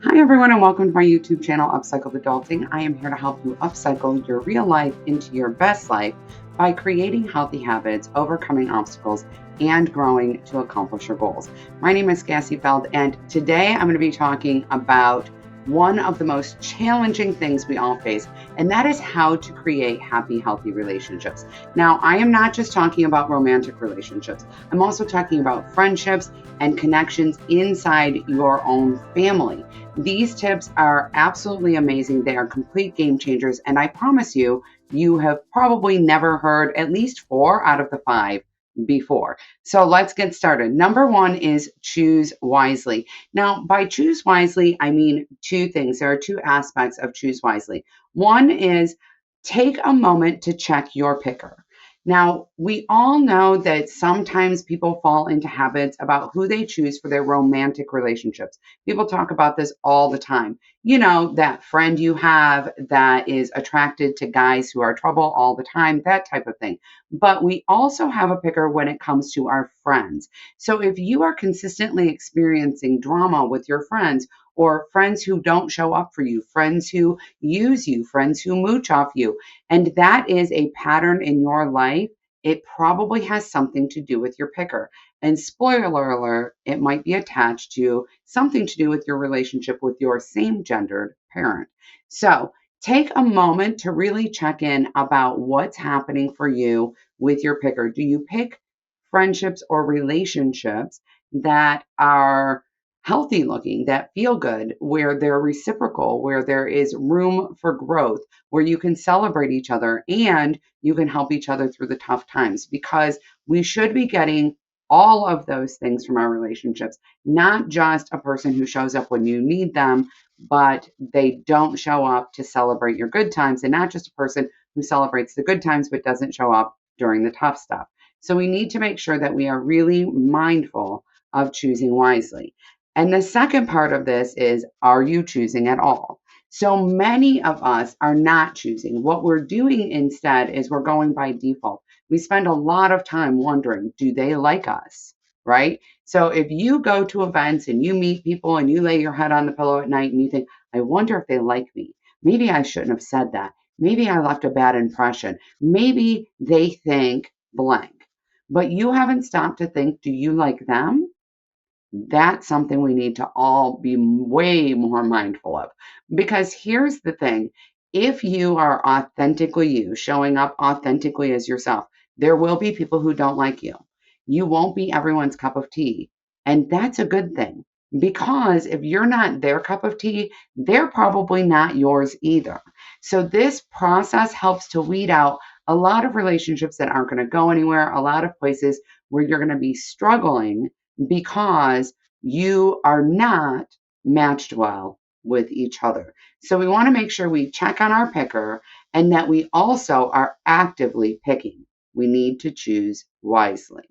Hi, everyone, and welcome to my YouTube channel, Upcycled Adulting. I am here to help you upcycle your real life into your best life by creating healthy habits, overcoming obstacles, and growing to accomplish your goals. My name is Cassie Feld, and today I'm going to be talking about one of the most challenging things we all face, and that is how to create happy, healthy relationships. Now, I am not just talking about romantic relationships, I'm also talking about friendships and connections inside your own family. These tips are absolutely amazing. They are complete game changers. And I promise you, you have probably never heard at least 4 out of the 5 before. So let's get started. Number 1 is choose wisely. Now, by choose wisely, I mean 2 things. There are 2 aspects of choose wisely. One is take a moment to check your picker. Now, we all know that sometimes people fall into habits about who they choose for their romantic relationships. People talk about this all the time. You know, that friend you have that is attracted to guys who are trouble all the time, that type of thing. But we also have a picker when it comes to our friends. So if you are consistently experiencing drama with your friends, or friends who don't show up for you, friends who use you, friends who mooch off you, and that is a pattern in your life, it probably has something to do with your picker. And spoiler alert, it might be attached to something to do with your relationship with your same gendered parent. So take a moment to really check in about what's happening for you with your picker. Do you pick friendships or relationships that are healthy looking, that feel good, where they're reciprocal, where there is room for growth, where you can celebrate each other and you can help each other through the tough times? Because we should be getting all of those things from our relationships, not just a person who shows up when you need them, but they don't show up to celebrate your good times, and not just a person who celebrates the good times but doesn't show up during the tough stuff. So we need to make sure that we are really mindful of choosing wisely. And the second part of this is, are you choosing at all? So many of us are not choosing. What we're doing instead is we're going by default. We spend a lot of time wondering, do they like us? Right? So if you go to events and you meet people and you lay your head on the pillow at night and you think, I wonder if they like me. Maybe I shouldn't have said that. Maybe I left a bad impression. Maybe they think blank. But you haven't stopped to think, do you like them? That's something we need to all be way more mindful of. Because here's the thing, if you are authentically you, showing up authentically as yourself, there will be people who don't like you. You won't be everyone's cup of tea. And that's a good thing. Because if you're not their cup of tea, they're probably not yours either. So this process helps to weed out a lot of relationships that aren't going to go anywhere, a lot of places where you're going to be struggling because you are not matched well with each other. So we want to make sure we check on our picker and that we also are actively picking. We need to choose wisely.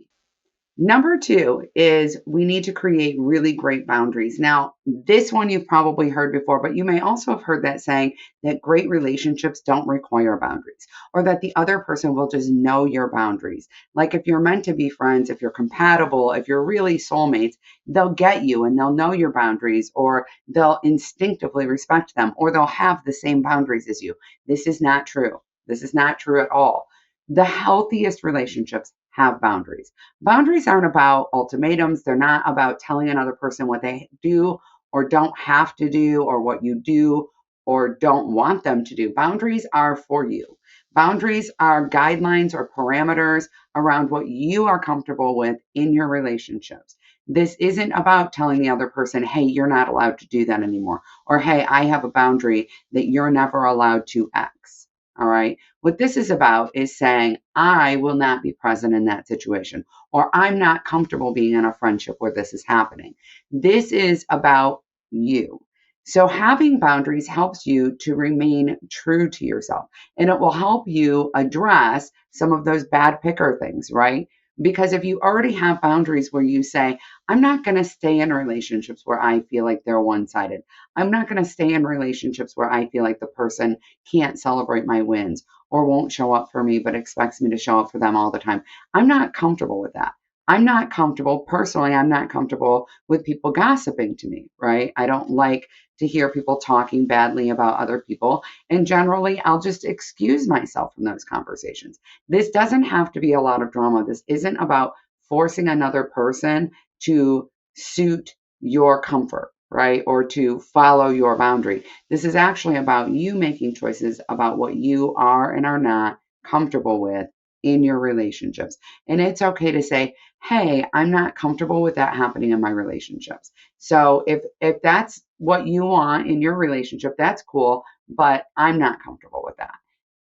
Number 2 is we need to create really great boundaries. Now, this one you've probably heard before, but you may also have heard that saying that great relationships don't require boundaries, or that the other person will just know your boundaries. Like if you're meant to be friends, if you're compatible, if you're really soulmates, they'll get you and they'll know your boundaries, or they'll instinctively respect them, or they'll have the same boundaries as you. This is not true. This is not true at all. The healthiest relationships have boundaries. Boundaries aren't about ultimatums. They're not about telling another person what they do or don't have to do, or what you do or don't want them to do. Boundaries are for you. Boundaries are guidelines or parameters around what you are comfortable with in your relationships. This isn't about telling the other person, hey, you're not allowed to do that anymore, or hey, I have a boundary that you're never allowed to X. All right. What this is about is saying, I will not be present in that situation, or I'm not comfortable being in a friendship where this is happening. This is about you. So having boundaries helps you to remain true to yourself, and it will help you address some of those bad picker things, right? Because if you already have boundaries where you say, I'm not going to stay in relationships where I feel like they're one sided. I'm not going to stay in relationships where I feel like the person can't celebrate my wins or won't show up for me but expects me to show up for them all the time. I'm not comfortable with that. I'm not comfortable, personally, I'm not comfortable with people gossiping to me, right? I don't like to hear people talking badly about other people. And generally, I'll just excuse myself from those conversations. This doesn't have to be a lot of drama. This isn't about forcing another person to suit your comfort, right? Or to follow your boundary. This is actually about you making choices about what you are and are not comfortable with in your relationships. And it's okay to say, hey, I'm not comfortable with that happening in my relationships. So if that's what you want in your relationship, that's cool, but I'm not comfortable with that.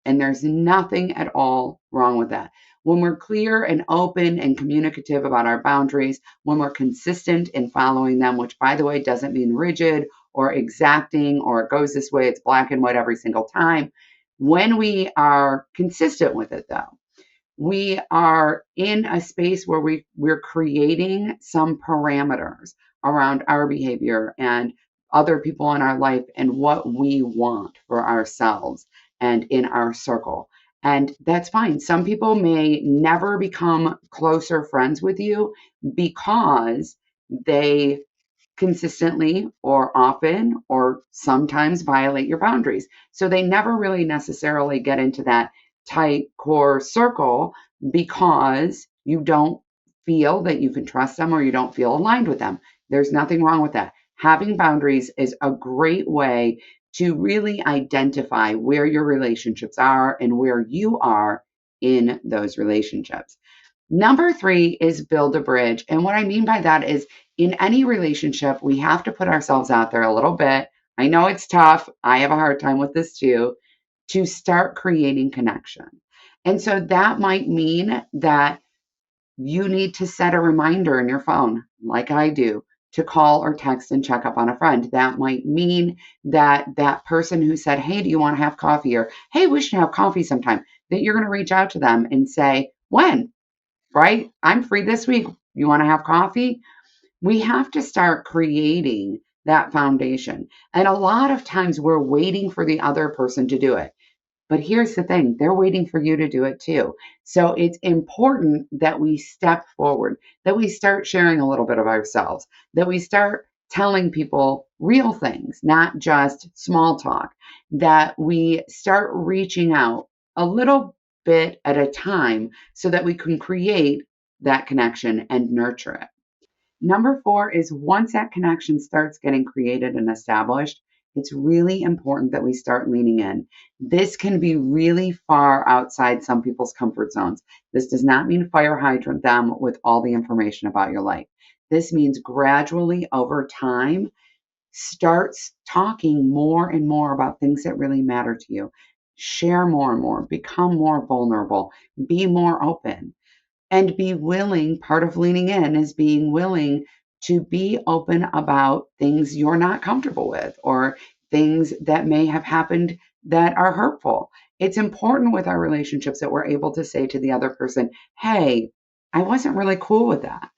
And there's nothing at all wrong with that. When we're clear and open and communicative about our boundaries, when we're consistent in following them, which by the way doesn't mean rigid or exacting or it goes this way, it's black and white every single time. When we are consistent with it though, we are in a space where we're creating some parameters around our behavior and other people in our life and what we want for ourselves and in our circle. And that's fine. Some people may never become closer friends with you because they consistently or often or sometimes violate your boundaries. So they never really necessarily get into that tight core circle because you don't feel that you can trust them or you don't feel aligned with them. There's nothing wrong with that. Having boundaries is a great way to really identify where your relationships are and where you are in those relationships. Number three is build a bridge. And what I mean by that is in any relationship, we have to put ourselves out there a little bit. I know it's tough. I have a hard time with this too, to start creating connection. And so that might mean that you need to set a reminder in your phone, like I do, to call or text and check up on a friend. That might mean that that person who said, hey, do you want to have coffee? Or, hey, we should have coffee sometime, that you're going to reach out to them and say, when? Right? I'm free this week. You want to have coffee? We have to start creating that foundation. And a lot of times we're waiting for the other person to do it. But here's the thing, they're waiting for you to do it too. So it's important that we step forward, that we start sharing a little bit of ourselves, that we start telling people real things, not just small talk, that we start reaching out a little bit at a time so that we can create that connection and nurture it. Number four is once that connection starts getting created and established, it's really important that we start leaning in. This can be really far outside some people's comfort zones. This does not mean fire hydrant them with all the information about your life. This means gradually over time, starts talking more and more about things that really matter to you. Share more and more, become more vulnerable, be more open and be willing. Part of leaning in is being willing to be open about things you're not comfortable with or things that may have happened that are hurtful. It's important with our relationships that we're able to say to the other person, hey, I wasn't really cool with that,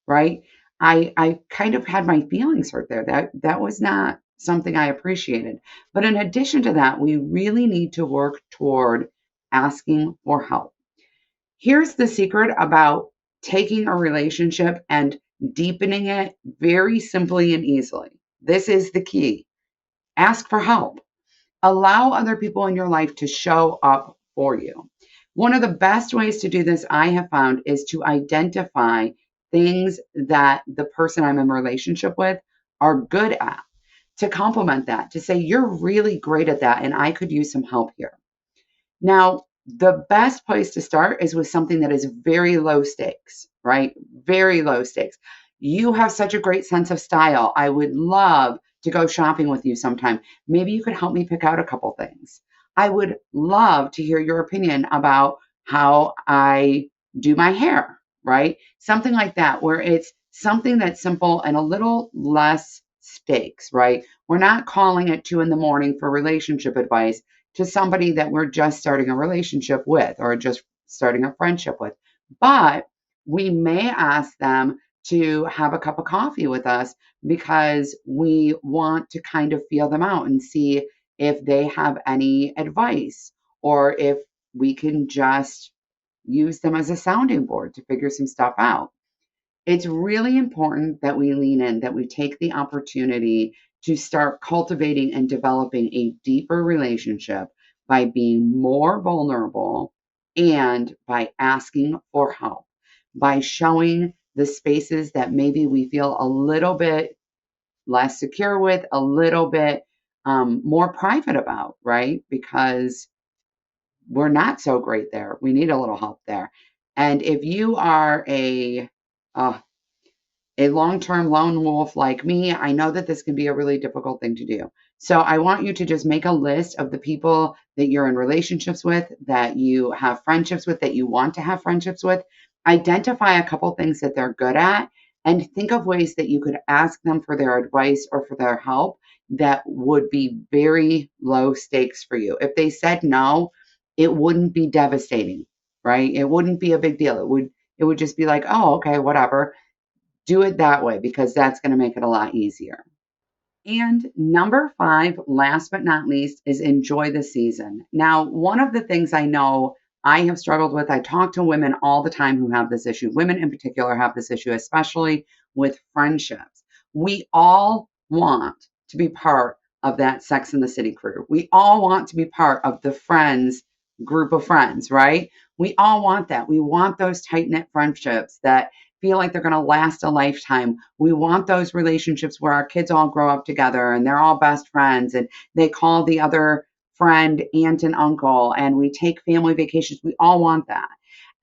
right? I kind of had my feelings hurt there. That was not something I appreciated. But in addition to that, we really need to work toward asking for help. Here's the secret about taking a relationship and deepening it very simply and easily. This is the key. Ask for help. Allow other people in your life to show up for you. One of the best ways to do this, I have found, is to identify things that the person I'm in a relationship with are good at, to compliment that, to say, you're really great at that, and I could use some help here. Now, the best place to start is with something that is very low stakes, right? Very low stakes. You have such a great sense of style. I would love to go shopping with you sometime. Maybe you could help me pick out a couple things. I would love to hear your opinion about how I do my hair, right? Something like that, where it's something that's simple and a little less stakes, right? We're not calling at 2 in the morning for relationship advice to somebody that we're just starting a relationship with or just starting a friendship with. But we may ask them to have a cup of coffee with us because we want to kind of feel them out and see if they have any advice or if we can just use them as a sounding board to figure some stuff out. It's really important that we lean in, that we take the opportunity to start cultivating and developing a deeper relationship by being more vulnerable and by asking for help, by showing the spaces that maybe we feel a little bit less secure with, a little bit more private about, right? Because we're not so great there. We need a little help there. And if you are uh, a long-term lone wolf like me, I know that this can be a really difficult thing to do. So I want you to just make a list of the people that you're in relationships with, that you have friendships with, that you want to have friendships with. Identify a couple things that they're good at and think of ways that you could ask them for their advice or for their help that would be very low stakes for you. If they said no, it wouldn't be devastating, right? It wouldn't be a big deal. It would just be like, "Oh, okay, whatever." Do it that way because that's going to make it a lot easier. And number 5, last but not least, is enjoy the season. Now, one of the things I know I have struggled with, I talk to women all the time who have this issue. Women in particular have this issue, especially with friendships. We all want to be part of that Sex and the City crew. We all want to be part of the friends group of friends, right? We all want that. We want those tight knit friendships that feel like they're going to last a lifetime. We want those relationships where our kids all grow up together and they're all best friends and they call the other friend aunt and uncle and we take family vacations. We all want that.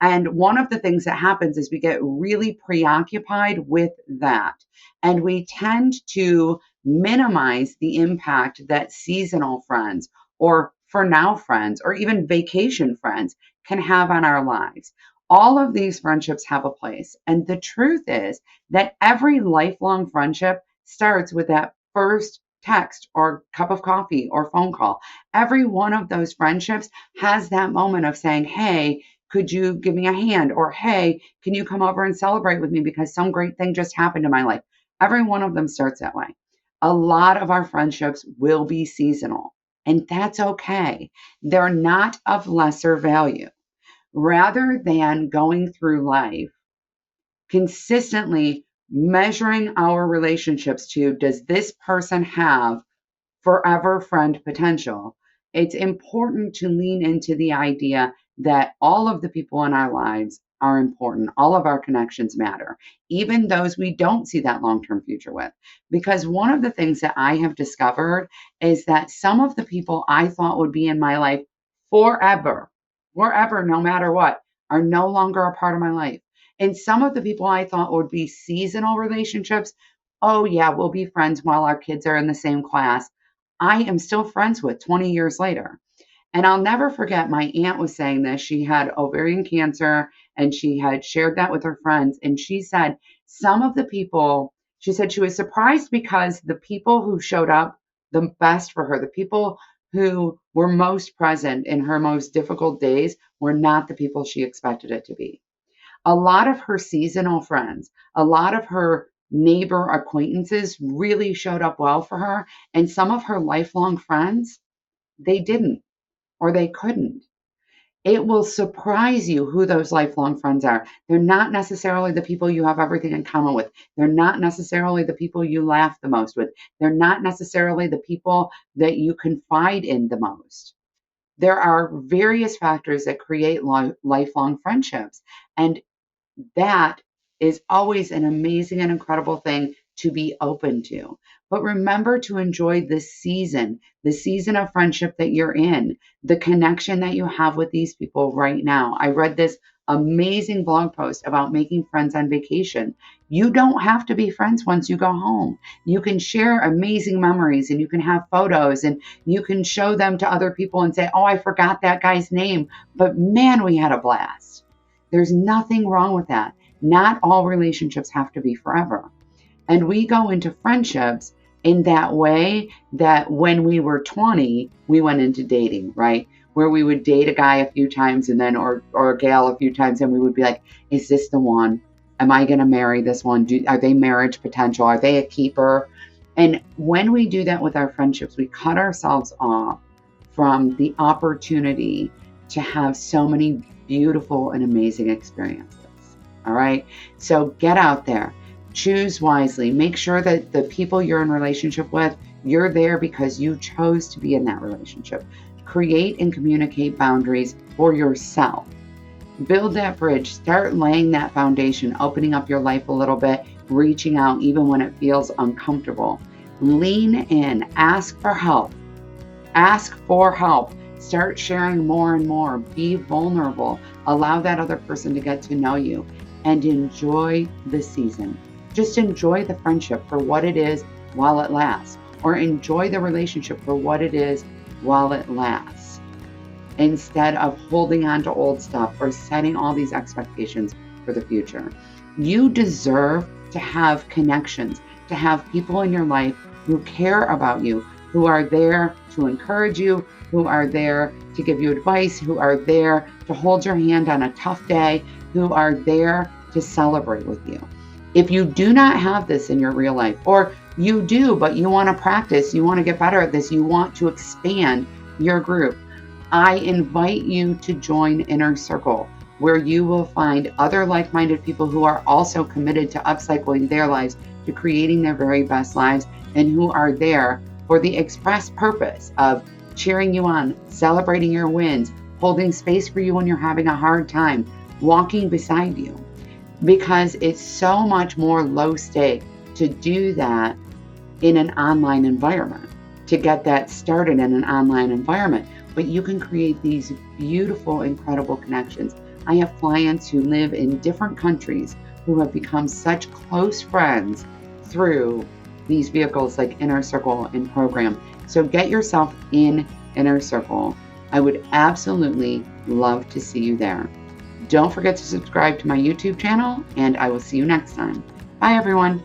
And one of the things that happens is we get really preoccupied with that. And we tend to minimize the impact that seasonal friends or for now friends or even vacation friends can have on our lives. All of these friendships have a place. And the truth is that every lifelong friendship starts with that first text or cup of coffee or phone call. Every one of those friendships has that moment of saying, "Hey, could you give me a hand?" Or, "Hey, can you come over and celebrate with me because some great thing just happened in my life?" Every one of them starts that way. A lot of our friendships will be seasonal, and that's okay. They're not of lesser value. Rather than going through life consistently measuring our relationships to, does this person have forever friend potential, it's important to lean into the idea that all of the people in our lives are important. All of our connections matter, even those we don't see that long term future with. Because one of the things that I have discovered is that some of the people I thought would be in my life forever, forever, no matter what, are no longer a part of my life. And some of the people I thought would be seasonal relationships, oh, yeah, we'll be friends while our kids are in the same class, I am still friends with 20 years later. And I'll never forget my aunt was saying this. She had ovarian cancer and she had shared that with her friends. And she said, some of the people, she said she was surprised because the people who showed up the best for her, the people who were most present in her most difficult days, were not the people she expected it to be. A lot of her seasonal friends, a lot of her neighbor acquaintances really showed up well for her. And some of her lifelong friends, they didn't or they couldn't. It will surprise you who those lifelong friends are. They're not necessarily the people you have everything in common with. They're not necessarily the people you laugh the most with. They're not necessarily the people that you confide in the most. There are various factors that create lifelong friendships. And that is always an amazing and incredible thing to be open to. But remember to enjoy the season of friendship that you're in, the connection that you have with these people right now. I read this amazing blog post about making friends on vacation. You don't have to be friends once you go home. You can share amazing memories and you can have photos and you can show them to other people and say, "Oh, I forgot that guy's name, but man, we had a blast." There's nothing wrong with that. Not all relationships have to be forever. And we go into friendships in that way that when we were 20, we went into dating, right? Where we would date a guy a few times and then, or a gal a few times, and we would be like, is this the one? Am I going to marry this one? Are they marriage potential? Are they a keeper? And when we do that with our friendships, we cut ourselves off from the opportunity to have so many beautiful and amazing experiences. All right. So get out there, choose wisely, make sure that the people you're in relationship with, you're there because you chose to be in that relationship. Create and communicate boundaries for yourself. Build that bridge, start laying that foundation, opening up your life a little bit, reaching out even when it feels uncomfortable. Lean in, ask for help. Ask for help. Start sharing more and more. Be vulnerable. Allow that other person to get to know you and enjoy the season. Just enjoy the friendship for what it is while it lasts, or enjoy the relationship for what it is while it lasts, instead of holding on to old stuff or setting all these expectations for the future. You deserve to have connections, to have people in your life who care about you, who are there to encourage you, who are there to give you advice, who are there to hold your hand on a tough day, who are there to celebrate with you. If you do not have this in your real life, or you do, but you want to practice, you want to get better at this, you want to expand your group, I invite you to join Inner Circle, where you will find other like-minded people who are also committed to upcycling their lives, to creating their very best lives, and who are there for the express purpose of cheering you on, celebrating your wins, holding space for you when you're having a hard time, walking beside you. Because it's so much more low stake to do that in an online environment, to get that started in an online environment. But you can create these beautiful, incredible connections. I have clients who live in different countries who have become such close friends through these vehicles like Inner Circle and Program. So get yourself in Inner Circle. I would absolutely love to see you there. Don't forget to subscribe to my YouTube channel, and I will see you next time. Bye, everyone.